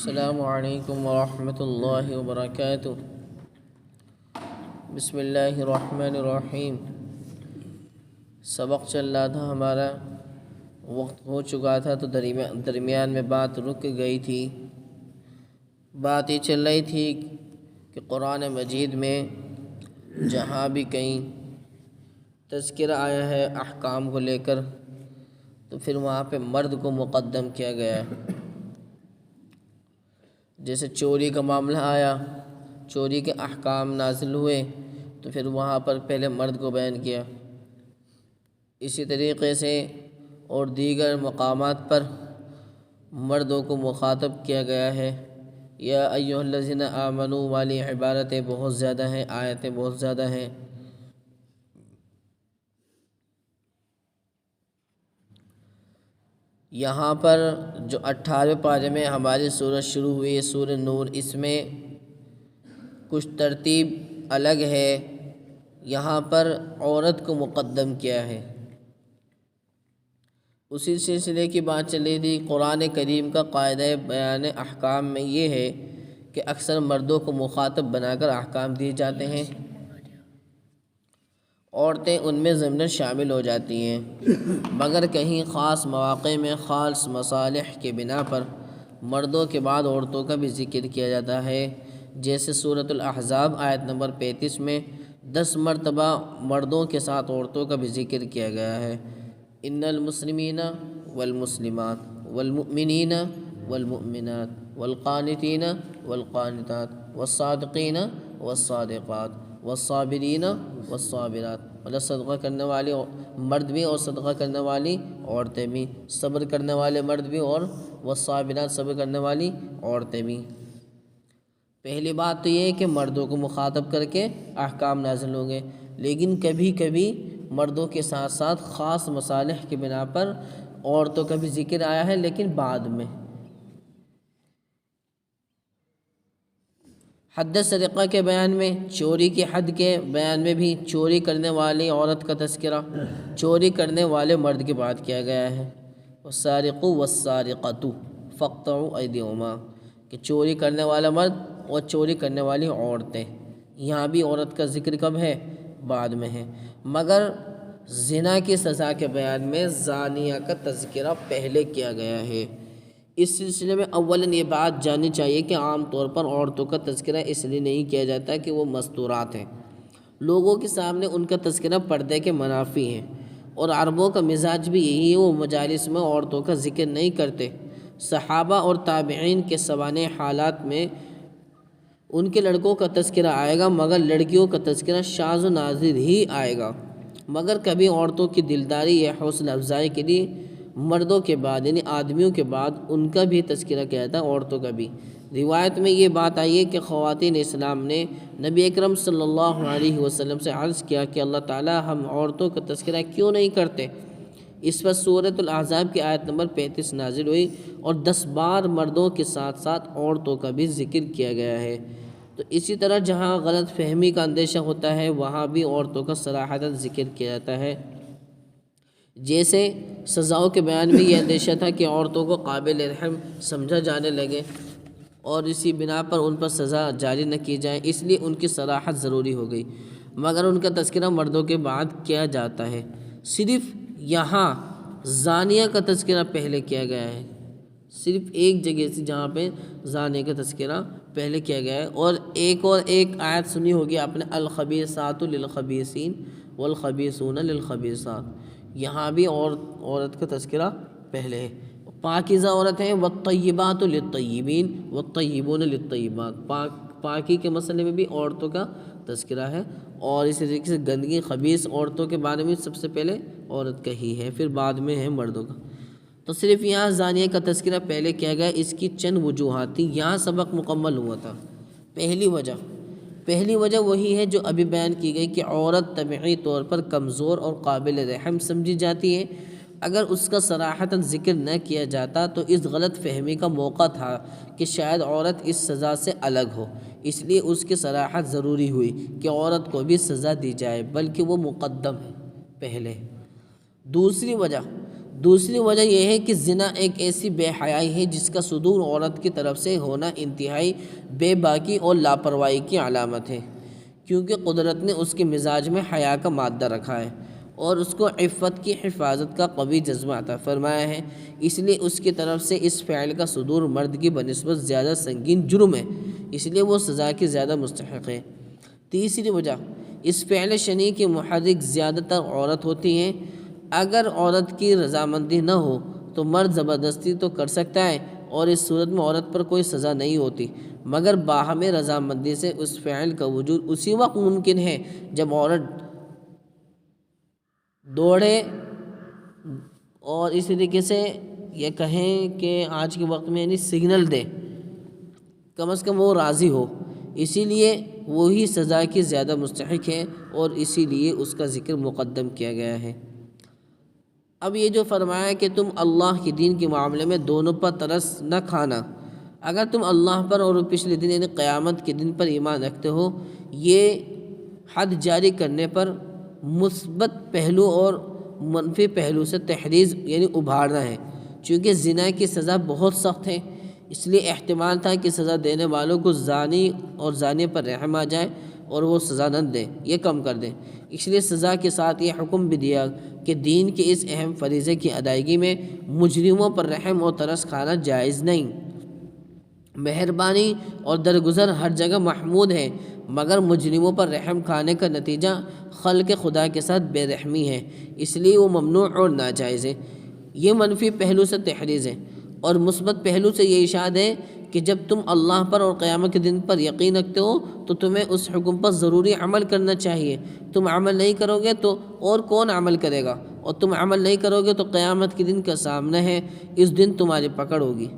السلام علیکم ورحمۃ اللہ وبرکاتہ۔ بسم اللہ الرحمن الرحیم۔ سبق چل رہا تھا ہمارا، وقت ہو چکا تھا تو درمیان میں بات رک گئی تھی۔ بات یہ چل رہی تھی کہ قرآن مجید میں جہاں بھی کہیں تذکرہ آیا ہے احکام کو لے کر تو پھر وہاں پہ مرد کو مقدم کیا گیا ہے۔ جیسے چوری کا معاملہ آیا، چوری کے احکام نازل ہوئے تو پھر وہاں پر پہلے مرد کو بیان کیا۔ اسی طریقے سے اور دیگر مقامات پر مردوں کو مخاطب کیا گیا ہے۔ یا ایھا الذین آمنوا والی عبارتیں بہت زیادہ ہیں، آیتیں بہت زیادہ ہیں۔ یہاں پر جو 18ویں پارے میں ہماری سورت شروع ہوئی ہے، سورہ نور، اس میں کچھ ترتیب الگ ہے۔ یہاں پر عورت کو مقدم کیا ہے۔ اسی سلسلے کی بات چلی تھی۔ قرآن کریم کا قاعدہ بیان احکام میں یہ ہے کہ اکثر مردوں کو مخاطب بنا کر احکام دیے جاتے ہیں، عورتیں ان میں ضمناً شامل ہو جاتی ہیں، مگر کہیں خاص مواقع میں خاص مصالح کے بنا پر مردوں کے بعد عورتوں کا بھی ذکر کیا جاتا ہے۔ جیسے سورۃ الاحزاب آیت نمبر 35 میں 10 مرتبہ مردوں کے ساتھ عورتوں کا بھی ذکر کیا گیا ہے۔ ان المسلمین والمسلمات والمؤمنین والمؤمنات والقانتین والقانتات والصادقین والصادقات والصابرین والصابرات، مطلب صدقہ کرنے والے مرد بھی اور صدقہ کرنے والی عورتیں بھی، صبر کرنے والے مرد بھی اور والصابرات، صبر کرنے والی عورتیں بھی۔ پہلی بات تو یہ ہے کہ مردوں کو مخاطب کر کے احکام نازل ہوں گے، لیکن کبھی کبھی مردوں کے ساتھ ساتھ خاص مصالح کی بنا پر عورتوں کا بھی ذکر آیا ہے، لیکن بعد میں۔ حد سرقہ کے بیان میں، چوری کے حد کے بیان میں بھی چوری کرنے والی عورت کا تذکرہ چوری کرنے والے مرد کے بعد کیا گیا ہے۔ والسارق والسارقۃ فاقطعوا ایدیہما، کہ چوری کرنے والا مرد اور چوری کرنے والی عورتیں، یہاں بھی عورت کا ذکر کب ہے؟ بعد میں ہے۔ مگر زنا کی سزا کے بیان میں زانیہ کا تذکرہ پہلے کیا گیا ہے۔ اس سلسلے میں اولاً یہ بات جاننی چاہیے کہ عام طور پر عورتوں کا تذکرہ اس لیے نہیں کیا جاتا کہ وہ مستورات ہیں، لوگوں کے سامنے ان کا تذکرہ پردے کے منافی ہیں، اور عربوں کا مزاج بھی یہی ہے، وہ مجالس میں عورتوں کا ذکر نہیں کرتے۔ صحابہ اور تابعین کے سوانح حالات میں ان کے لڑکوں کا تذکرہ آئے گا، مگر لڑکیوں کا تذکرہ شاذ و نادر ہی آئے گا۔ مگر کبھی عورتوں کی دلداری یا حوصلہ افزائی کے لیے مردوں کے بعد یعنی آدمیوں کے بعد ان کا بھی تذکرہ کیا جاتا ہے، عورتوں کا بھی۔ روایت میں یہ بات آئی ہے کہ خواتین اسلام نے نبی اکرم صلی اللہ علیہ وسلم سے عرض کیا کہ اللہ تعالیٰ ہم عورتوں کا تذکرہ کیوں نہیں کرتے؟ اس پر سورۃ الاحزاب کی آیت نمبر 35 نازل ہوئی اور 10 بار مردوں کے ساتھ ساتھ عورتوں کا بھی ذکر کیا گیا ہے۔ تو اسی طرح جہاں غلط فہمی کا اندیشہ ہوتا ہے وہاں بھی عورتوں کا صراحتاً ذکر کیا جاتا ہے۔ جیسے سزاؤں کے بیان میں یہ اندیشہ تھا کہ عورتوں کو قابل رحم سمجھا جانے لگے اور اسی بنا پر ان پر سزا جاری نہ کی جائے، اس لیے ان کی صراحت ضروری ہو گئی، مگر ان کا تذکرہ مردوں کے بعد کیا جاتا ہے۔ صرف یہاں زانیہ کا تذکرہ پہلے کیا گیا ہے، صرف ایک جگہ سے جہاں پہ زانیہ کا تذکرہ پہلے کیا گیا ہے۔ اور ایک آیت سنی ہوگی آپ نے، الخبیثات للخبیثین والخبیثون للخبیثات، یہاں بھی عورت کا تذکرہ پہلے ہے۔ پاکیزہ عورت ہیں، والطیبات للطیبین والطیبون للطیبات، پاکی کے مسئلے میں بھی عورتوں کا تذکرہ ہے، اور اسی طریقے سے گندگی خبیث عورتوں کے بارے میں سب سے پہلے عورت کا ہی ہے، پھر بعد میں ہے مردوں کا۔ تو صرف یہاں زانیہ کا تذکرہ پہلے کیا گیا، اس کی چند وجوہات تھیں۔ یہاں سبق مکمل ہوا تھا۔ پہلی وجہ وہی ہے جو ابھی بیان کی گئی کہ عورت طبعی طور پر کمزور اور قابل رحم سمجھی جاتی ہے۔ اگر اس کا صراحتاً ذکر نہ کیا جاتا تو اس غلط فہمی کا موقع تھا کہ شاید عورت اس سزا سے الگ ہو، اس لیے اس کی صراحت ضروری ہوئی کہ عورت کو بھی سزا دی جائے، بلکہ وہ مقدم ہے پہلے۔ دوسری وجہ یہ ہے کہ زنا ایک ایسی بے حیائی ہے جس کا صدور عورت کی طرف سے ہونا انتہائی بے باکی اور لاپرواہی کی علامت ہے، کیونکہ قدرت نے اس کے مزاج میں حیا کا مادہ رکھا ہے اور اس کو عفت کی حفاظت کا قوی جذبہ عطا فرمایا ہے، اس لیے اس کی طرف سے اس فعل کا صدور مرد کی بنسبت زیادہ سنگین جرم ہے، اس لیے وہ سزا کی زیادہ مستحق ہے۔ تیسری وجہ، اس فعل شنیع کے محرک زیادہ تر عورت ہوتی ہیں۔ اگر عورت کی رضامندی نہ ہو تو مرد زبردستی تو کر سکتا ہے اور اس صورت میں عورت پر کوئی سزا نہیں ہوتی، مگر باہمی رضامندی سے اس فعل کا وجود اسی وقت ممکن ہے جب عورت دوڑے، اور اس طریقے سے یہ کہیں کہ آج کے وقت میں یعنی سگنل دے، کم از کم وہ راضی ہو، اسی لیے وہی سزا کی زیادہ مستحق ہے اور اسی لیے اس کا ذکر مقدم کیا گیا ہے۔ اب یہ جو فرمایا کہ تم اللہ کے دین کے معاملے میں دونوں پر ترس نہ کھانا، اگر تم اللہ پر اور پچھلے دن یعنی قیامت کے دن پر ایمان رکھتے ہو، یہ حد جاری کرنے پر مثبت پہلو اور منفی پہلو سے تحریض یعنی ابھارنا ہے، چونکہ زنا کی سزا بہت سخت ہے، اس لیے احتمال تھا کہ سزا دینے والوں کو زانی اور زانی پر رحم آ جائے اور وہ سزا نہ دیں، یہ کم کر دیں، اس لیے سزا کے ساتھ یہ حکم بھی دیا کہ دین کے اس اہم فریضے کی ادائیگی میں مجرموں پر رحم اور ترس کھانا جائز نہیں۔ مہربانی اور درگزر ہر جگہ محمود ہے، مگر مجرموں پر رحم کھانے کا نتیجہ خلق خدا کے ساتھ بے رحمی ہے، اس لیے وہ ممنوع اور ناجائز ہے۔ یہ منفی پہلو سے تحریض ہے، اور مثبت پہلو سے یہ ارشاد ہے کہ جب تم اللہ پر اور قیامت کے دن پر یقین رکھتے ہو تو تمہیں اس حکم پر ضروری عمل کرنا چاہیے، تم عمل نہیں کرو گے تو اور کون عمل کرے گا، اور تم عمل نہیں کرو گے تو قیامت کے دن کا سامنا ہے، اس دن تمہاری پکڑ ہوگی۔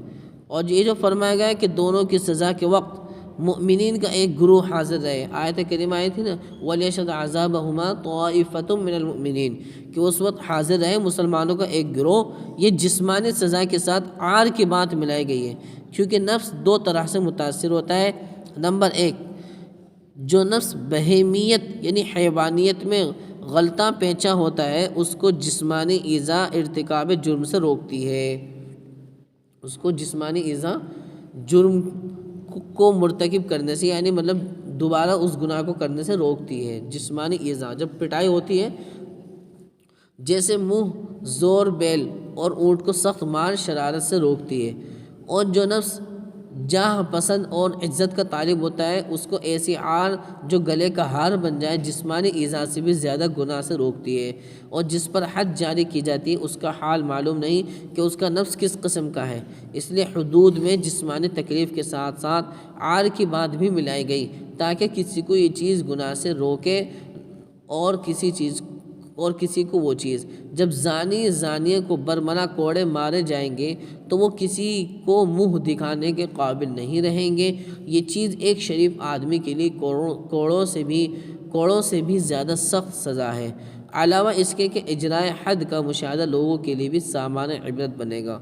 اور یہ جو فرمایا گیا ہے کہ دونوں کی سزا کے وقت مؤمنین کا ایک گروہ حاضر رہے، آیت کریمہ آئی تھی نا وَلْيَشْهَدْ عَذَابَهُمَا طَائِفَةٌ مِّنَ الْمُؤْمِنِينَ، کہ اس وقت حاضر رہے مسلمانوں کا ایک گروہ۔ یہ جسمانی سزا کے ساتھ عار کی بات ملائی گئی ہے، کیونکہ نفس دو طرح سے متاثر ہوتا ہے۔ نمبر ایک، جو نفس بہیمیت یعنی حیوانیت میں غلطاں پیچا ہوتا ہے، اس کو جسمانی ایذا ارتکاب جرم سے روکتی ہے، اس کو جسمانی ایذا جرم کو مرتکب کرنے سے یعنی مطلب دوبارہ اس گناہ کو کرنے سے روکتی ہے۔ جسمانی ایذا جب پٹائی ہوتی ہے، جیسے منہ زور بیل اور اونٹ کو سخت مار شرارت سے روکتی ہے، اور جو نفس جاہ پسند اور عزت کا طالب ہوتا ہے، اس کو ایسی عار جو گلے کا ہار بن جائے جسمانی ایذا سے بھی زیادہ گناہ سے روکتی ہے، اور جس پر حد جاری کی جاتی ہے اس کا حال معلوم نہیں کہ اس کا نفس کس قسم کا ہے، اس لیے حدود میں جسمانی تکلیف کے ساتھ ساتھ عار کی بات بھی ملائی گئی تاکہ کسی کو یہ چیز گناہ سے روکے، اور کسی کو وہ چیز۔ جب زانی زانیہ کو برملا کوڑے مارے جائیں گے تو وہ کسی کو منہ دکھانے کے قابل نہیں رہیں گے، یہ چیز ایک شریف آدمی کے لیے کوڑوں سے بھی زیادہ سخت سزا ہے، علاوہ اس کے کہ اجرائے حد کا مشاہدہ لوگوں کے لیے بھی سامان عبرت بنے گا۔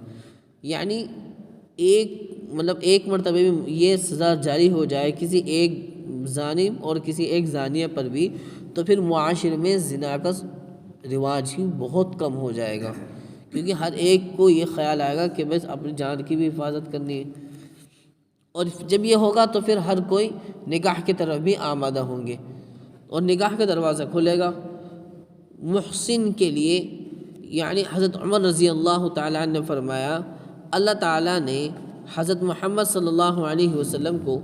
یعنی ایک مرتبہ بھی یہ سزا جاری ہو جائے کسی ایک زانی اور کسی ایک زانیہ پر بھی، تو پھر معاشرے میں زنا کا رواج ہی بہت کم ہو جائے گا، کیونکہ ہر ایک کو یہ خیال آئے گا کہ بس اپنی جان کی بھی حفاظت کرنی ہے، اور جب یہ ہوگا تو پھر ہر کوئی نکاح کی طرف بھی آمادہ ہوں گے اور نکاح کا دروازہ کھلے گا محسن کے لیے۔ یعنی حضرت عمر رضی اللہ تعالیٰ عنہ نے فرمایا، اللہ تعالیٰ نے حضرت محمد صلی اللہ علیہ وسلم کو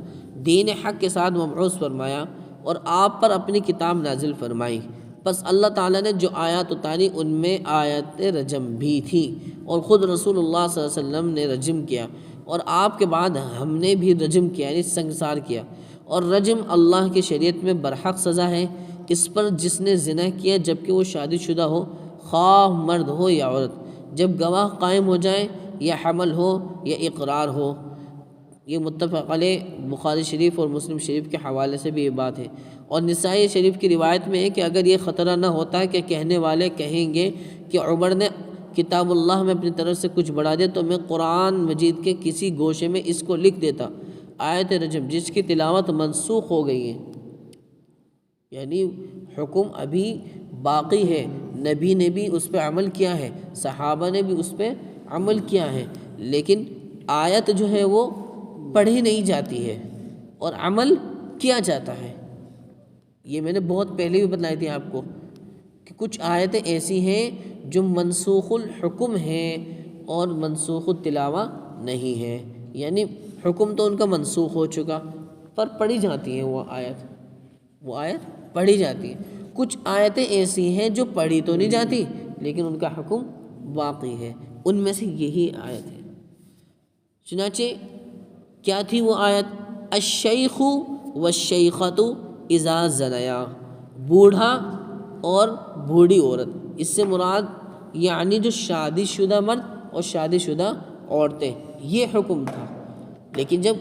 دین حق کے ساتھ مبعوث فرمایا اور آپ پر اپنی کتاب نازل فرمائی، پس اللہ تعالیٰ نے جو آیات اتاری ان میں آیت رجم بھی تھی، اور خود رسول اللہ صلی اللہ علیہ وسلم نے رجم کیا، اور آپ کے بعد ہم نے بھی رجم کیا یعنی سنگسار کیا، اور رجم اللہ کی شریعت میں برحق سزا ہے اس پر جس نے زنا کیا جبکہ وہ شادی شدہ ہو، خواہ مرد ہو یا عورت، جب گواہ قائم ہو جائیں یا حمل ہو یا اقرار ہو۔ یہ متفق علیہ بخاری شریف اور مسلم شریف کے حوالے سے بھی یہ بات ہے، اور نسائی شریف کی روایت میں ہے کہ اگر یہ خطرہ نہ ہوتا کہ کہنے والے کہیں گے کہ عمر نے کتاب اللہ میں اپنی طرف سے کچھ بڑھا دیا تو میں قرآن مجید کے کسی گوشے میں اس کو لکھ دیتا، آیت رجم جس کی تلاوت منسوخ ہو گئی ہے، یعنی حکم ابھی باقی ہے، نبی نے بھی اس پہ عمل کیا ہے، صحابہ نے بھی اس پہ عمل کیا ہے، لیکن آیت جو ہے وہ پڑھی نہیں جاتی ہے اور عمل کیا جاتا ہے۔ یہ میں نے بہت پہلے بھی بتلائی تھی آپ کو کہ کچھ آیتیں ایسی ہیں جو منسوخ الحکم ہیں اور منسوخ التلاوہ نہیں ہے، یعنی حکم تو ان کا منسوخ ہو چکا پر پڑھی جاتی ہیں وہ آیت پڑھی جاتی ہے۔ کچھ آیتیں ایسی ہیں جو پڑھی تو نہیں جاتی لیکن ان کا حکم باقی ہے، ان میں سے یہی آیت ہے۔ چنانچہ کیا تھی وہ آیت؟ الشیخ والشیخۃ اذا زنیا، بوڑھا اور بوڑھی عورت، اس سے مراد یعنی جو شادی شدہ مرد اور شادی شدہ عورتیں، یہ حکم تھا۔ لیکن جب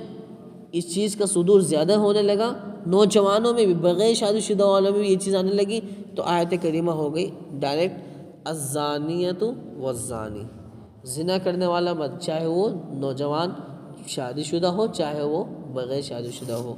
اس چیز کا صدور زیادہ ہونے لگا، نوجوانوں میں بھی، بغیر شادی شدہ والوں میں بھی یہ چیز آنے لگی، تو آیت کریمہ ہو گئی ڈائریکٹ الزانیۃ والزانی، زنا کرنے والا مرد چاہے وہ نوجوان شادی شدہ ہو چاہے وہ بغیر شادی شدہ ہو۔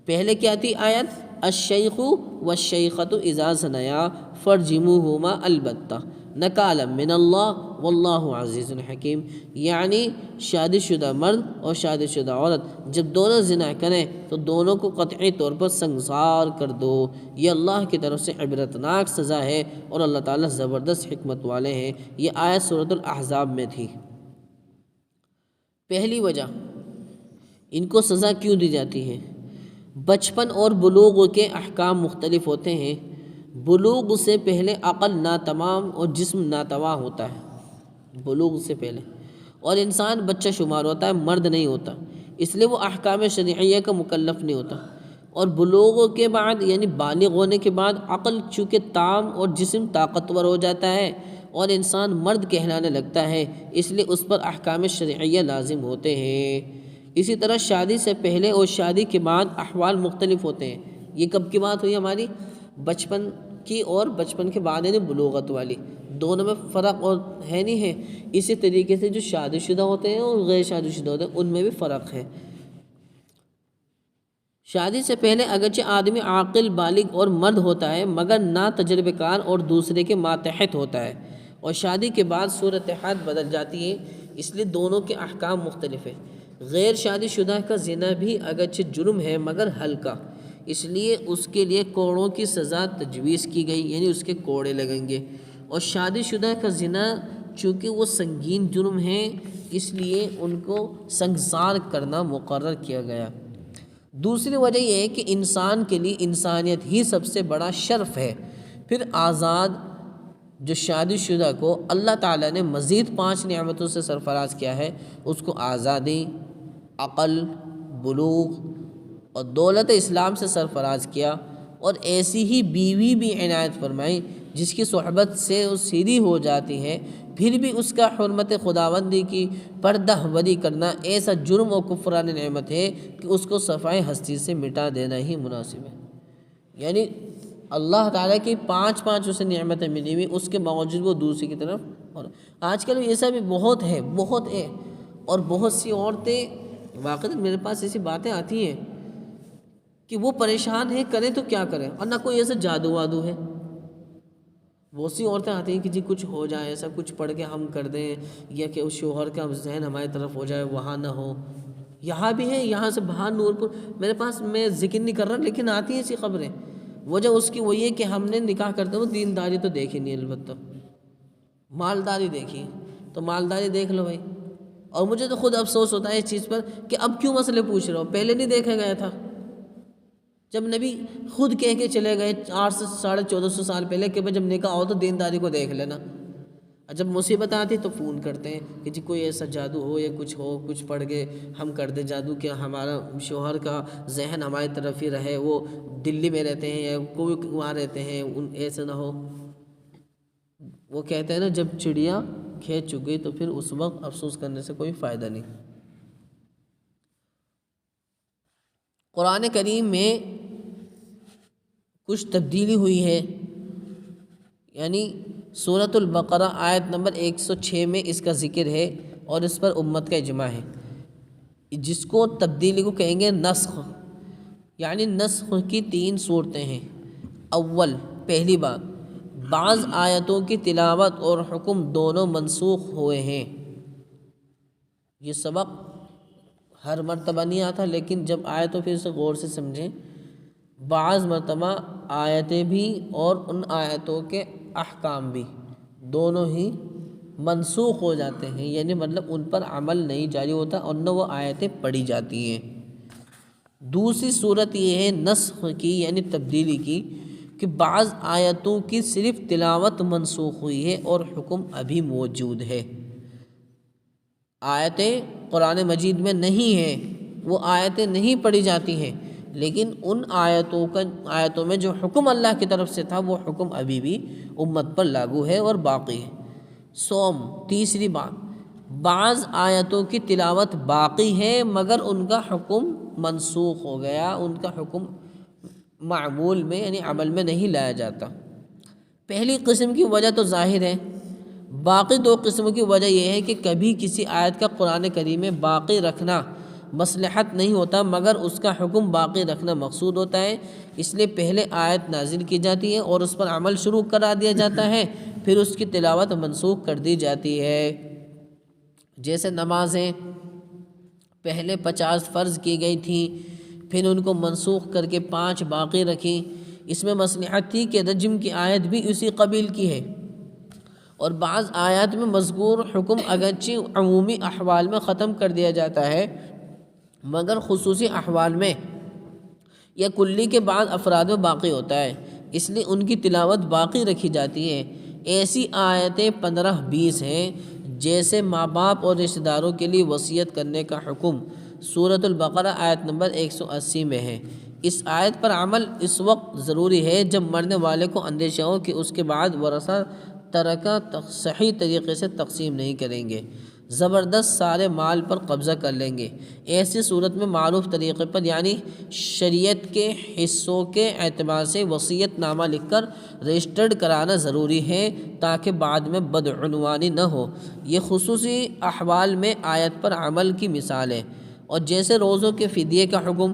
پہلے کیا تھی آیت؟ الشیخ والشیخۃ اذا زنیا فرجموہما البتہ نکالا من اللہ واللہ عزیز حکیم، یعنی شادی شدہ مرد اور شادی شدہ عورت جب دونوں زنا کریں تو دونوں کو قطعی طور پر سنگسار کر دو، یہ اللہ کی طرف سے عبرتناک سزا ہے اور اللہ تعالیٰ زبردست حکمت والے ہیں۔ یہ آیت سورۃ الاحزاب میں تھی۔ پہلی وجہ ان کو سزا کیوں دی جاتی ہے؟ بچپن اور بلوغ کے احکام مختلف ہوتے ہیں۔ بلوغ سے پہلے عقل ناتمام اور جسم ناتواں ہوتا ہے، بلوغ سے پہلے، اور انسان بچہ شمار ہوتا ہے، مرد نہیں ہوتا، اس لیے وہ احکام شرعیہ کا مکلف نہیں ہوتا۔ اور بلوغ کے بعد یعنی بالغ ہونے کے بعد عقل چونکہ تام اور جسم طاقتور ہو جاتا ہے اور انسان مرد کہلانے لگتا ہے، اس لیے اس پر احکام شرعیہ لازم ہوتے ہیں۔ اسی طرح شادی سے پہلے اور شادی کے بعد احوال مختلف ہوتے ہیں۔ یہ کب کی بات ہوئی ہماری؟ بچپن کی اور بچپن کے بعد یعنی بلوغت والی، دونوں میں فرق اور ہے نہیں ہے۔ اسی طریقے سے جو شادی شدہ ہوتے ہیں اور غیر شادی شدہ ہوتے ہیں ان میں بھی فرق ہے۔ شادی سے پہلے اگرچہ آدمی عاقل بالغ اور مرد ہوتا ہے مگر نا تجربہ کار اور دوسرے کے ماتحت ہوتا ہے، اور شادی کے بعد صورتحال بدل جاتی ہے، اس لیے دونوں کے احکام مختلف ہیں۔ غیر شادی شدہ کا زنا بھی اگرچہ جرم ہے مگر ہلکا، اس لیے اس کے لیے کوڑوں کی سزا تجویز کی گئی، یعنی اس کے کوڑے لگیں گے، اور شادی شدہ کا زنا چونکہ وہ سنگین جرم ہے اس لیے ان کو سنگسار کرنا مقرر کیا گیا۔ دوسری وجہ یہ ہے کہ انسان کے لیے انسانیت ہی سب سے بڑا شرف ہے۔ پھر آزاد جو شادی شدہ کو اللہ تعالیٰ نے مزید 5 نعمتوں سے سرفراز کیا ہے، اس کو آزادی، عقل، بلوغ اور دولت اسلام سے سرفراز کیا، اور ایسی ہی بیوی بھی عنایت فرمائی جس کی صحبت سے وہ سیدھی ہو جاتی ہے، پھر بھی اس کا حرمت خداوندی کی پردہ وری کرنا ایسا جرم و کفران نعمت ہے کہ اس کو صفائے ہستی سے مٹا دینا ہی مناسب ہے۔ یعنی اللہ تعالیٰ کی 5 اسے نعمتیں ملی ہوئی، اس کے باوجود وہ دوسری کی طرف، اور آج کل ایسا بھی بہت ہے اور بہت سی عورتیں واقعی میرے پاس ایسی باتیں آتی ہیں کہ وہ پریشان ہیں، کریں تو کیا کریں، اور نہ کوئی ایسا جادو وادو ہے۔ بہت سی عورتیں آتی ہیں کہ جی کچھ ہو جائے، ایسا کچھ پڑھ کے ہم کر دیں، یا کہ اس شوہر کا ذہن ہماری طرف ہو جائے، وہاں نہ ہو۔ یہاں بھی ہے، یہاں سے باہر نورپور میرے پاس، میں ذکر نہیں کر رہا لیکن آتی ہیں ایسی خبریں۔ وجہ اس کی وہی ہے کہ ہم نے نکاح کرتے ہوئے دینداری تو دیکھی نہیں، البتہ مالداری دیکھی، تو مالداری دیکھ لو بھائی۔ اور مجھے تو خود افسوس ہوتا ہے اس چیز پر کہ اب کیوں مسئلے پوچھ رہا ہو، پہلے نہیں دیکھا گیا تھا؟ جب نبی خود کہہ کے چلے گئے 800 سے 1450 سال پہلے کہ جب نکاح ہو تو دینداری کو دیکھ لینا، اور جب مصیبت آتی تو فون کرتے ہیں کہ جی کوئی ایسا جادو ہو یا کچھ ہو، کچھ پڑھ کے ہم کر دیں جادو، کہ ہمارا شوہر کا ذہن ہماری طرف ہی رہے، وہ دلی میں رہتے ہیں یا کوئی وہاں رہتے ہیں، ایسا نہ ہو۔ وہ کہتے ہیں نا جب چڑیا کھیت چگ گئی تو پھر اس وقت افسوس کرنے سے کوئی فائدہ نہیں۔ قرآن کریم میں کچھ تبدیلی ہوئی ہے، یعنی سورۃ البقرہ آیت نمبر 106 میں اس کا ذکر ہے اور اس پر امت کا اجماع ہے، جس کو تبدیلی کو کہیں گے نسخ۔ یعنی نسخ کی 3 صورتیں ہیں۔ اول، پہلی بات، بعض آیتوں کی تلاوت اور حکم دونوں منسوخ ہوئے ہیں۔ یہ سبق ہر مرتبہ نہیں آتا، لیکن جب آئے تو پھر اسے غور سے سمجھیں۔ بعض مرتبہ آیتیں بھی اور ان آیتوں کے احکام بھی دونوں ہی منسوخ ہو جاتے ہیں، یعنی مطلب ان پر عمل نہیں جاری ہوتا اور نہ وہ آیتیں پڑھی جاتی ہیں۔ دوسری صورت یہ ہے نسخ کی، یعنی تبدیلی کی، کہ بعض آیتوں کی صرف تلاوت منسوخ ہوئی ہے اور حکم ابھی موجود ہے۔ آیتیں قرآن مجید میں نہیں ہیں، وہ آیتیں نہیں پڑھی جاتی ہیں، لیکن ان آیتوں میں جو حکم اللہ کی طرف سے تھا وہ حکم ابھی بھی امت پر لاگو ہے اور باقی ہے۔ تیسری بات، بعض آیتوں کی تلاوت باقی ہے مگر ان کا حکم منسوخ ہو گیا، ان کا حکم معمول میں یعنی عمل میں نہیں لایا جاتا۔ پہلی قسم کی وجہ تو ظاہر ہے، باقی دو قسموں کی وجہ یہ ہے کہ کبھی کسی آیت کا قرآن کریم میں باقی رکھنا مصلحت نہیں ہوتا مگر اس کا حکم باقی رکھنا مقصود ہوتا ہے، اس لیے پہلے آیت نازل کی جاتی ہے اور اس پر عمل شروع کرا دیا جاتا ہے، پھر اس کی تلاوت منسوخ کر دی جاتی ہے۔ جیسے نمازیں پہلے 50 فرض کی گئی تھیں، پھر ان کو منسوخ کر کے 5 باقی رکھیں، اس میں مصلحت تھی کہ رجم کی آیت بھی اسی قبیل کی ہے۔ اور بعض آیات میں مذکور حکم اگرچہ عمومی احوال میں ختم کر دیا جاتا ہے مگر خصوصی احوال میں یا کلی کے بعض افراد میں باقی ہوتا ہے، اس لیے ان کی تلاوت باقی رکھی جاتی ہے۔ ایسی آیتیں 15-20 ہیں، جیسے ماں باپ اور رشتہ داروں کے لیے وصیت کرنے کا حکم سورۃ البقرہ آیت نمبر 180 میں ہے۔ اس آیت پر عمل اس وقت ضروری ہے جب مرنے والے کو اندیشہ ہو کہ اس کے بعد ورثہ ترکہ صحیح طریقے سے تقسیم نہیں کریں گے، زبردست سارے مال پر قبضہ کر لیں گے۔ ایسی صورت میں معروف طریقے پر یعنی شریعت کے حصوں کے اعتبار سے وصیت نامہ لکھ کر رجسٹرڈ کرانا ضروری ہے تاکہ بعد میں بدعنوانی نہ ہو۔ یہ خصوصی احوال میں آیت پر عمل کی مثال ہے۔ اور جیسے روزوں کے فدیے کا حکم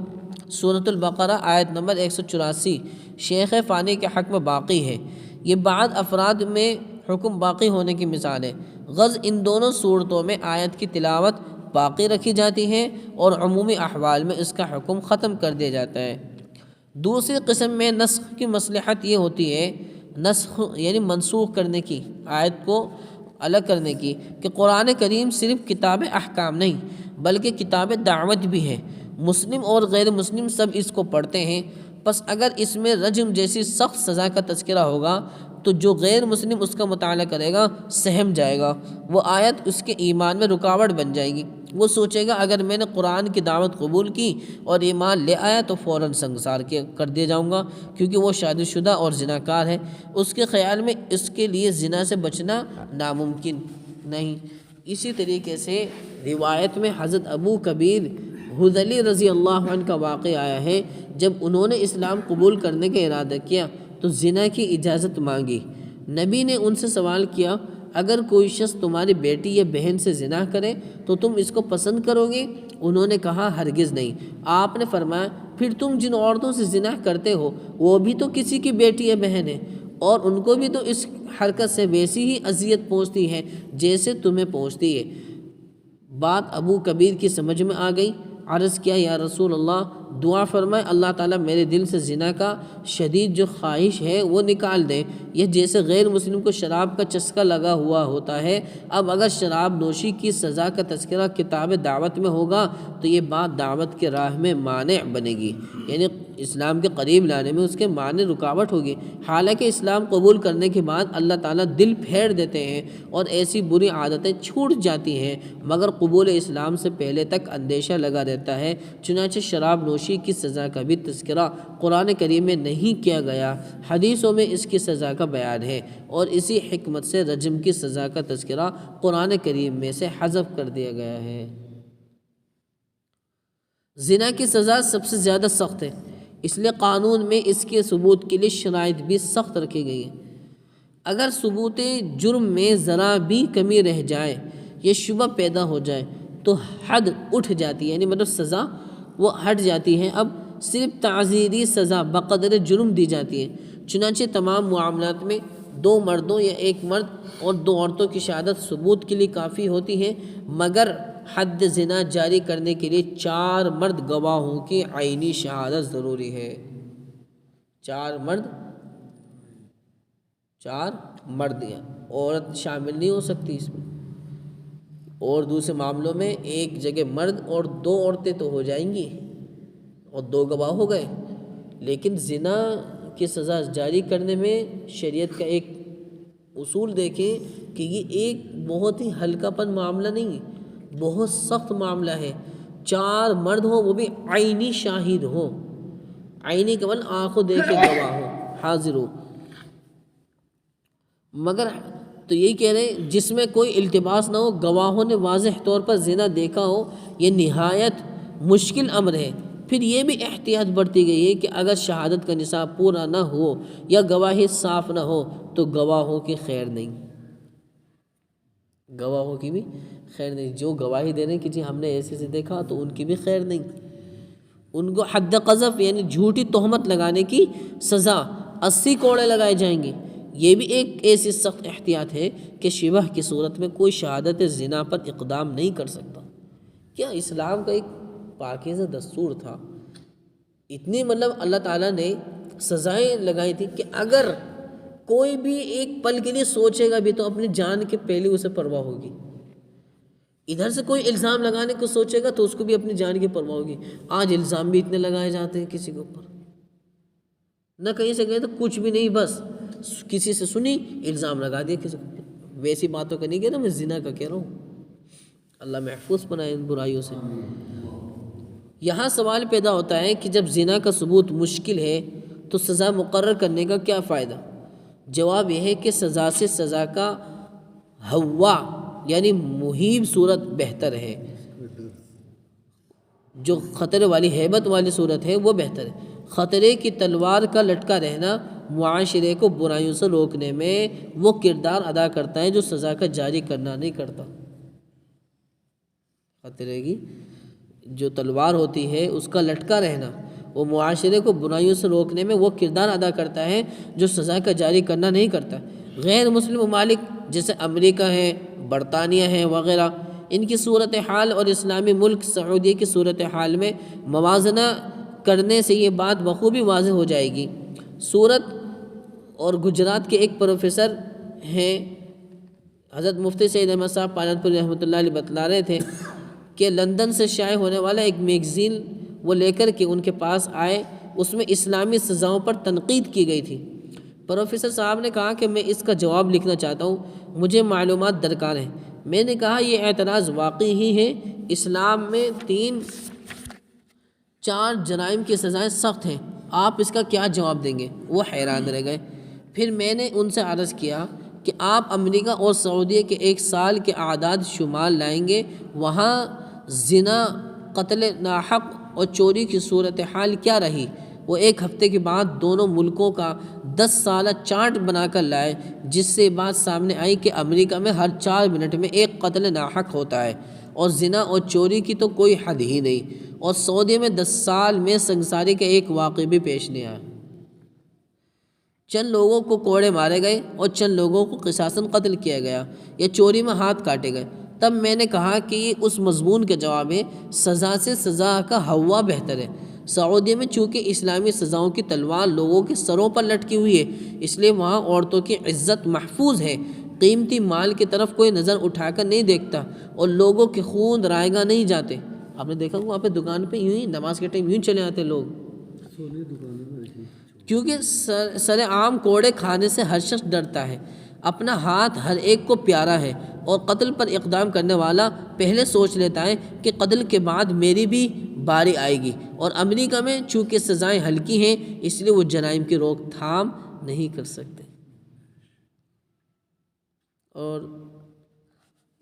سورۃ البقرہ آیت نمبر 184 شیخ فانی کے حق میں باقی ہے، یہ بعض افراد میں حکم باقی ہونے کی مثال ہے۔ غرض ان دونوں صورتوں میں آیت کی تلاوت باقی رکھی جاتی ہے اور عمومی احوال میں اس کا حکم ختم کر دیا جاتا ہے۔ دوسری قسم میں نسخ کی مصلحت یہ ہوتی ہے، نسخ یعنی منسوخ کرنے کی، آیت کو الگ کرنے کی، کہ قرآن کریم صرف کتاب احکام نہیں بلکہ کتاب دعوت بھی ہے۔ مسلم اور غیر مسلم سب اس کو پڑھتے ہیں، پس اگر اس میں رجم جیسی سخت سزا کا تذکرہ ہوگا تو جو غیر مسلم اس کا مطالعہ کرے گا سہم جائے گا، وہ آیت اس کے ایمان میں رکاوٹ بن جائے گی۔ وہ سوچے گا اگر میں نے قرآن کی دعوت قبول کی اور ایمان لے آیا تو فوراً سنگسار کر دیا جاؤں گا، کیونکہ وہ شادی شدہ اور زناکار ہے۔ اس کے خیال میں اس کے لیے زنا سے بچنا ناممکن نہیں۔ اسی طریقے سے روایت میں حضرت ابو کبیر حذلی رضی اللہ عنہ کا واقعہ آیا ہے، جب انہوں نے اسلام قبول کرنے کا ارادہ کیا تو زنا کی اجازت مانگی۔ نبی نے ان سے سوال کیا، اگر کوئی شخص تمہاری بیٹی یا بہن سے زنا کرے تو تم اس کو پسند کرو گے؟ انہوں نے کہا ہرگز نہیں۔ آپ نے فرمایا پھر تم جن عورتوں سے زنا کرتے ہو وہ بھی تو کسی کی بیٹی یا بہن ہے، اور ان کو بھی تو اس حرکت سے ویسی ہی اذیت پہنچتی ہے جیسے تمہیں پہنچتی ہے۔ بات ابو کبیر کی سمجھ میں آ گئی۔ عرض کیا یا رسول اللہ، دعا فرمائے اللہ تعالیٰ میرے دل سے زنا کا شدید جو خواہش ہے وہ نکال دے۔ یہ جیسے غیر مسلم کو شراب کا چسکا لگا ہوا ہوتا ہے۔ اب اگر شراب نوشی کی سزا کا تذکرہ کتاب دعوت میں ہوگا تو یہ بات دعوت کے راہ میں مانع بنے گی، یعنی اسلام کے قریب لانے میں اس کے معنی رکاوٹ ہوگی۔ حالانکہ اسلام قبول کرنے کے بعد اللہ تعالیٰ دل پھیر دیتے ہیں اور ایسی بری عادتیں چھوٹ جاتی ہیں، مگر قبول اسلام سے پہلے تک اندیشہ لگا رہتا ہے۔ چنانچہ شراب نوشی کی سزا کا بھی تذکرہ قرآن کریم میں نہیں کیا گیا، حدیثوں میں اس کی سزا کا بیان ہے، اور اسی حکمت سے رجم کی سزا کا تذکرہ قرآن کریم میں سے حذف کر دیا گیا ہے۔ زنا کی سزا سب سے زیادہ سخت ہے، اس لیے قانون میں اس کے ثبوت کے لیے شرائط بھی سخت رکھی گئی ہیں۔ اگر ثبوت جرم میں ذرا بھی کمی رہ جائے یہ شبہ پیدا ہو جائے تو حد اٹھ جاتی ہے، یعنی مطلب سزا وہ ہٹ جاتی ہے، اب صرف تعزیری سزا بقدر جرم دی جاتی ہے۔ چنانچہ تمام معاملات میں دو مردوں یا ایک مرد اور دو عورتوں کی شہادت ثبوت کے لیے کافی ہوتی ہے، مگر حد زنا جاری کرنے کے لیے 4 مرد گواہوں کی عینی شہادت ضروری ہے۔ 4 مرد، 4 مرد، یا عورت شامل نہیں ہو سکتی اس میں۔ اور دوسرے معاملوں میں ایک جگہ مرد اور 2 عورتیں تو ہو جائیں گی اور 2 گواہ ہو گئے، لیکن زنا کی سزا جاری کرنے میں شریعت کا ایک اصول دیکھیں کہ یہ ایک بہت ہی ہلکا پن معاملہ نہیں ہے، بہت سخت معاملہ ہے۔ 4 مرد ہوں، وہ بھی عینی شاہد ہوں، عینی کا مطلب آنکھوں دیکھ کے گواہ ہوں، حاضر ہوں۔ مگر تو یہی کہہ رہے ہیں جس میں کوئی التباس نہ ہو، گواہوں نے واضح طور پر زنا دیکھا ہو، یہ نہایت مشکل امر ہے۔ پھر یہ بھی احتیاط برتی گئی ہے کہ اگر شہادت کا نصاب پورا نہ ہو یا گواہی صاف نہ ہو تو گواہوں کی خیر نہیں، گواہوں کی بھی خیر نہیں۔ جو گواہی دے رہے ہیں کہ جی ہم نے ایسے سے دیکھا، تو ان کی بھی خیر نہیں، ان کو حد قذف یعنی جھوٹی تہمت لگانے کی سزا 80 کوڑے لگائے جائیں گے۔ یہ بھی ایک ایسی سخت احتیاط ہے کہ شبہ کی صورت میں کوئی شہادت زنا پر اقدام نہیں کر سکتا۔ کیا اسلام کا ایک پاکیزہ دستور تھا، اتنی مطلب اللہ تعالیٰ نے سزائیں لگائی تھی کہ اگر کوئی بھی ایک پل کے لیے سوچے گا بھی تو اپنی جان کے پہلے اسے پرواہ ہوگی، ادھر سے کوئی الزام لگانے کو سوچے گا تو اس کو بھی اپنی جان کی پرواہ ہوگی۔ آج الزام بھی اتنے لگائے جاتے ہیں کسی کے اوپر، نہ کہیں سے گئے تو کچھ بھی نہیں، بس کسی سے سنی الزام لگا دیا کسی کو۔ ویسی باتوں کا نہیں کہہ رہا، میں زنا کا کہہ رہا ہوں۔ اللہ محفوظ بنائے ان برائیوں سے۔ یہاں سوال پیدا ہوتا ہے کہ جب زنا کا ثبوت مشکل ہے تو سزا مقرر کرنے کا کیا فائدہ؟ جواب یہ ہے کہ سزا سے سزا کا ہوا یعنی مہیب صورت بہتر ہے، جو خطرے والی ہیبت والی صورت ہے وہ بہتر ہے۔ خطرے کی تلوار کا لٹکا رہنا معاشرے کو برائیوں سے روکنے میں وہ کردار ادا کرتا ہے جو سزا کا جاری کرنا نہیں کرتا۔ خطرے کی جو تلوار ہوتی ہے اس کا لٹکا رہنا وہ معاشرے کو برائیوں سے روکنے میں وہ کردار ادا کرتا ہے جو سزا کا جاری کرنا نہیں کرتا۔ غیر مسلم ممالک جیسے امریکہ ہے، برطانیہ ہے وغیرہ، ان کی صورتحال اور اسلامی ملک سعودیہ کی صورتحال میں موازنہ کرنے سے یہ بات بخوبی واضح ہو جائے گی۔ سورت اور گجرات کے ایک پروفیسر ہیں، حضرت مفتی سید احمد صاحب پالن پوری رحمۃ اللہ علیہ بتلا رہے تھے کہ لندن سے شائع ہونے والا ایک میگزین وہ لے کر کے ان کے پاس آئے، اس میں اسلامی سزاؤں پر تنقید کی گئی تھی۔ پروفیسر صاحب نے کہا کہ میں اس کا جواب لکھنا چاہتا ہوں، مجھے معلومات درکار ہیں۔ میں نے کہا یہ اعتراض واقعی ہی ہے، اسلام میں 3-4 جرائم کی سزائیں سخت ہیں، آپ اس کا کیا جواب دیں گے؟ وہ حیران رہ گئے۔ پھر میں نے ان سے عرض کیا کہ آپ امریکہ اور سعودیہ کے 1 سال کے اعداد شمار لائیں گے، وہاں زنا، قتل ناحق اور چوری کی صورتحال کیا رہی؟ وہ 1 ہفتے کے بعد دونوں ملکوں کا 10 سالہ چارٹ بنا کر لائے، جس سے بات سامنے آئی کہ امریکہ میں ہر 4 منٹ میں 1 قتل ناحق ہوتا ہے، اور زنا اور چوری کی تو کوئی حد ہی نہیں، اور سعودیہ میں 10 سال میں سنگساری کا 1 واقعہ بھی پیش نہیں آیا۔ چند لوگوں کو کوڑے مارے گئے اور چند لوگوں کو قصاصاً قتل کیا گیا یا چوری میں ہاتھ کاٹے گئے۔ تب میں نے کہا کہ یہ اس مضمون کا جواب ہے، سزا سے سزا کا ہوا بہتر ہے۔ سعودیہ میں چونکہ اسلامی سزاؤں کی تلوار لوگوں کے سروں پر لٹکی ہوئی ہے، اس لیے وہاں عورتوں کی عزت محفوظ ہے، قیمتی مال کی طرف کوئی نظر اٹھا کر نہیں دیکھتا، اور لوگوں کے خون رائیگاں نہیں جاتے۔ آپ نے دیکھا وہاں پہ دکان پہ یوں ہی نماز کے ٹائم یوں چلے آتے لوگ، کیونکہ سر عام کوڑے کھانے سے ہر شخص ڈرتا ہے، اپنا ہاتھ ہر ایک کو پیارا ہے، اور قتل پر اقدام کرنے والا پہلے سوچ لیتا ہے کہ قتل کے بعد میری بھی باری آئے گی۔ اور امریکہ میں چونکہ سزائیں ہلکی ہیں اس لیے وہ جرائم کی روک تھام نہیں کر سکتے۔ اور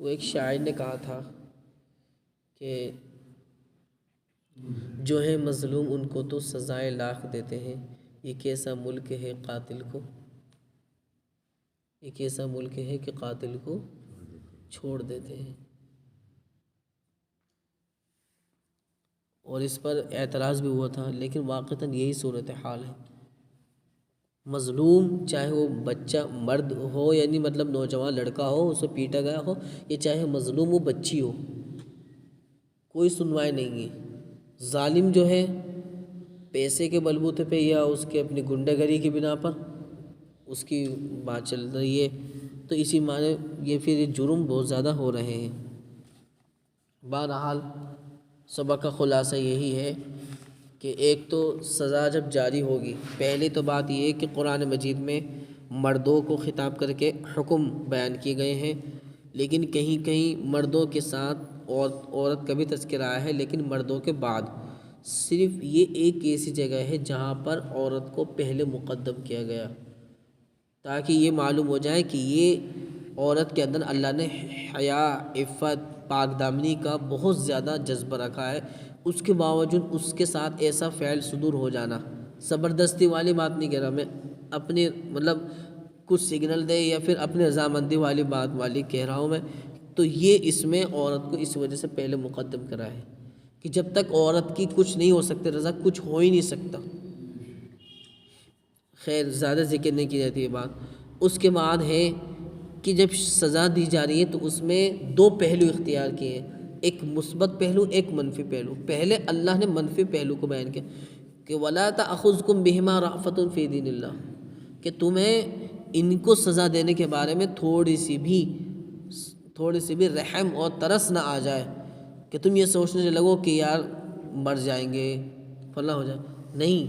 وہ ایک شاعر نے کہا تھا کہ جو ہے مظلوم ان کو تو سزائیں لاکھ دیتے ہیں، یہ کیسا ملک ہے قاتل کو، یہ کیسا ملک ہے کہ قاتل کو چھوڑ دیتے ہیں۔ اور اس پر اعتراض بھی ہوا تھا، لیکن واقعتاً یہی صورتحال ہے۔ مظلوم چاہے وہ بچہ مرد ہو، یعنی مطلب نوجوان لڑکا ہو اسے پیٹا گیا ہو، یا چاہے مظلوم وہ بچی ہو، کوئی سنوائی نہیں ہے۔ ظالم جو ہے پیسے کے بلبوتے پہ یا اس کے اپنی گنڈے گری کی بنا پر اس کی بات چل رہی ہے، تو اسی معنی یہ پھر جرم بہت زیادہ ہو رہے ہیں۔ بہرحال سبق کا خلاصہ یہی ہے کہ ایک تو سزا جب جاری ہوگی، پہلی تو بات یہ ہے کہ قرآن مجید میں مردوں کو خطاب کر کے حکم بیان کیے گئے ہیں، لیکن کہیں کہیں مردوں کے ساتھ عورت کا بھی تذکرہ آیا ہے، لیکن مردوں کے بعد صرف یہ ایک ایسی جگہ ہے جہاں پر عورت کو پہلے مقدم کیا گیا، تاکہ یہ معلوم ہو جائے کہ یہ عورت کے اندر اللہ نے حیا، عفت، پاک دامنی کا بہت زیادہ جذبہ رکھا ہے، اس کے باوجود اس کے ساتھ ایسا فعل صدور ہو جانا، زبردستی والی بات نہیں کہہ رہا میں، اپنے مطلب کچھ سگنل دے یا پھر اپنے رضامندی والی بات والی کہہ رہا ہوں میں، تو یہ اس میں عورت کو اس وجہ سے پہلے مقدم کرا ہے کہ جب تک عورت کی کچھ نہیں ہو سکتے رضا، کچھ ہو ہی نہیں سکتا۔ خیر زیادہ ذکر نہیں کی جاتی یہ بات۔ اس کے بعد ہے کہ جب سزا دی جا رہی ہے تو اس میں دو پہلو اختیار کیے ہیں، ایک مثبت پہلو، ایک منفی پہلو۔ پہلے اللہ نے منفی پہلو کو بیان کیا کہ وَلَا تَأْخُذْكُمْ بِهِمَا رَأْفَةٌ فِي دِينِ اللَّهِ، کہ تمہیں ان کو سزا دینے کے بارے میں تھوڑی سی بھی رحم اور ترس نہ آ جائے کہ تم یہ سوچنے لگو کہ یار مر جائیں گے، فلاں ہو جائے، نہیں،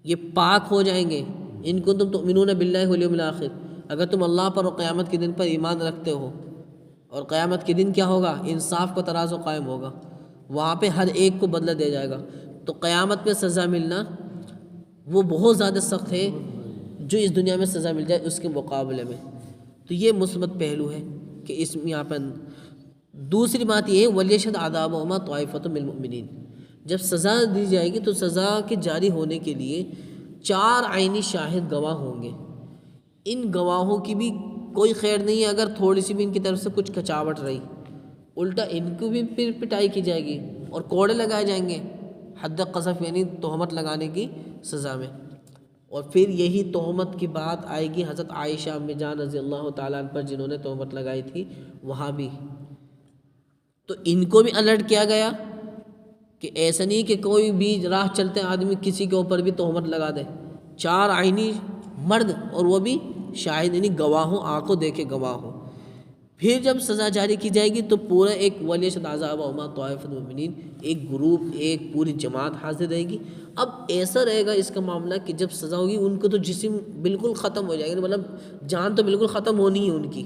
یہ پاک ہو جائیں گے۔ ان کو تم تؤمنون باللہ والیوم الآخر، اگر تم اللہ پر اور قیامت کے دن پر ایمان رکھتے ہو، اور قیامت کے دن کیا ہوگا؟ انصاف کا ترازو قائم ہوگا، وہاں پہ ہر ایک کو بدلہ دیا جائے گا، تو قیامت میں سزا ملنا وہ بہت زیادہ سخت ہے جو اس دنیا میں سزا مل جائے اس کے مقابلے میں۔ تو یہ مثبت پہلو ہے کہ اس میں یہاں پر دوسری بات یہ ہے وَلْيَشْهَدْ عَذَابَهُمَا طَائِفَةٌ مِّنَ الْمُؤْمِنِينَ، جب سزا دی جائے گی تو سزا کے جاری ہونے کے لیے 4 عینی شاہد گواہ ہوں گے۔ ان گواہوں کی بھی کوئی خیر نہیں ہے اگر تھوڑی سی بھی ان کی طرف سے کچھ کچاوٹ رہی، الٹا ان کو بھی پھر پٹائی کی جائے گی اور کوڑے لگائے جائیں گے، حد قذف یعنی تہمت لگانے کی سزا میں۔ اور پھر یہی تہمت کی بات آئے گی حضرت عائشہ امی جان رضی اللہ تعالیٰ عنہ پر جنہوں نے تہمت لگائی تھی، وہاں بھی تو ان کو بھی الرٹ کیا گیا کہ ایسا نہیں کہ کوئی بھی راہ چلتے آدمی کسی کے اوپر بھی تہمت لگا دے، 4 عینی مرد اور وہ بھی شاہد یعنی گواہ ہوں، آنکھوں دیکھے گواہ ہوں۔ پھر جب سزا جاری کی جائے گی تو پورا ایک وَلْيَشْهَدْ عَذَابَهُمَا طَائِفَةٌ مِّنَ الْمُؤْمِنِينَ، ایک گروپ، ایک پوری جماعت حاضر رہے گی۔ اب ایسا رہے گا اس کا معاملہ کہ جب سزا ہوگی ان کو تو جسم بالکل ختم ہو جائے گا، مطلب جان تو بالکل ختم ہونی ہے ان کی،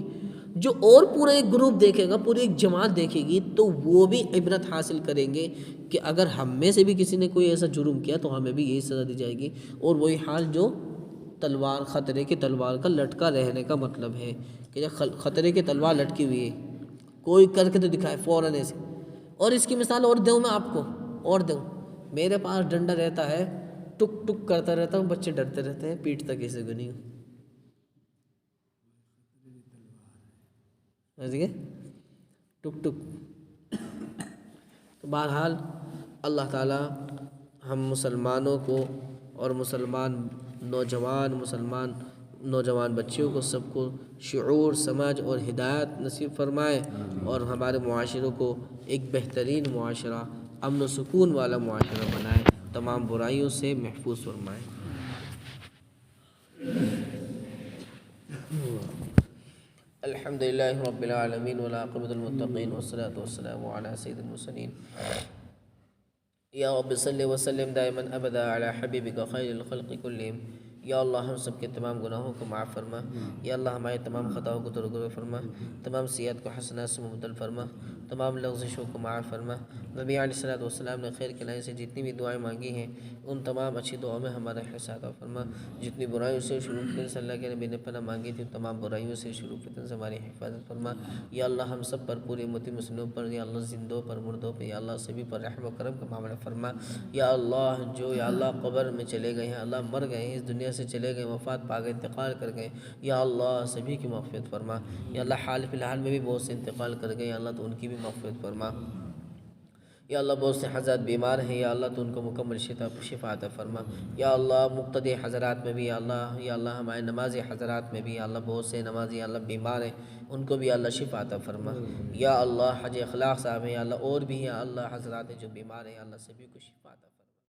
جو اور پورا ایک گروپ دیکھے گا، پوری ایک جماعت دیکھے گی تو وہ بھی عبرت حاصل کریں گے کہ اگر ہم میں سے بھی کسی نے کوئی ایسا جرم کیا تو ہمیں بھی یہی سزا دی جائے گی۔ اور وہی حال جو تلوار، خطرے کی تلوار کا لٹکا رہنے کا مطلب ہے کہ جب خطرے کی تلوار لٹکی ہوئی ہے، کوئی کر کے تو دکھائے فوراً ایسے۔ اور اس کی مثال اور دوں میں آپ کو، اور دوں، میرے پاس ڈنڈا رہتا ہے، ٹک ٹک کرتا رہتا ہوں، بچے ڈرتے رہتے ہیں، پیٹتا کسی کو نہیں ہوں، ٹک ٹک۔ تو بہرحال اللہ تعالیٰ ہم مسلمانوں کو اور مسلمان نوجوان بچیوں کو سب کو شعور، سمجھ اور ہدایت نصیب فرمائے، اور ہمارے معاشروں کو ایک بہترین معاشرہ، امن و سکون والا معاشرہ بنائے، تمام برائیوں سے محفوظ فرمائے۔ الحمدللہ رب العالمین والعاقبۃ للمتقین والصلاۃ والسلام علی سید المرسلین یا رب صلی وسلم دائما ابدا علی حبیبک خیر الخلق کلہم۔ یا اللہ ہم سب کے تمام گناہوں کو معاف فرما، یا اللہ ہمارے تمام خطاؤں کو درگزر فرما، تمام سیئات کو حسنات سے مبدل فرما، تمام لغزشوں کو معاف فرما۔ نبی علیہ الصلوۃ والسلام نے خیر کے لائن سے جتنی بھی دعائیں مانگی ہیں ان تمام اچھی دعاؤں میں ہمارا حصہ عطا فرما، جتنی برائیوں سے شروع فتن سے اللہ کے نبی نے پناہ مانگی تھی تمام برائیوں سے شروع فتن سے ہماری حفاظت فرما۔ یا اللہ ہم سب پر، پوری امت مسلموں پر، یا اللہ زندوں پر، مردوں پہ، یا اللہ سبھی پر رحم و کرم کا معاملہ فرما۔ یا اللہ جو یا اللہ قبر میں چلے گئے ہیں، اللہ مر گئے ہیں، اس دنیا سے چلے گئے، وفات پا گئے، انتقال کر گئے، یا اللہ سبھی کی مغفرت فرما۔ یا اللہ حال فی الحال میں بھی بہت سے انتقال کر گئے، یا اللہ تو ان کی بھی مغفرت فرما۔ یا اللہ بہت سے حضرات بیمار ہیں، یا اللہ تو ان کو مکمل شفا عطا فرما۔ یا اللہ مقتدی حضرات میں بھی یا اللہ ہمارے نمازی حضرات میں بھی یا اللہ بہت سے نمازی یا اللہ بیمار ہیں، ان کو بھی یا اللہ شفا عطا فرما۔ یا اللہ حاجی اخلاق صاحب ہیں یا اللہ، اور بھی یا اللہ حضرات ہیں جو بیمار ہیں، یا اللہ سبھی کو شفا عطا فرما۔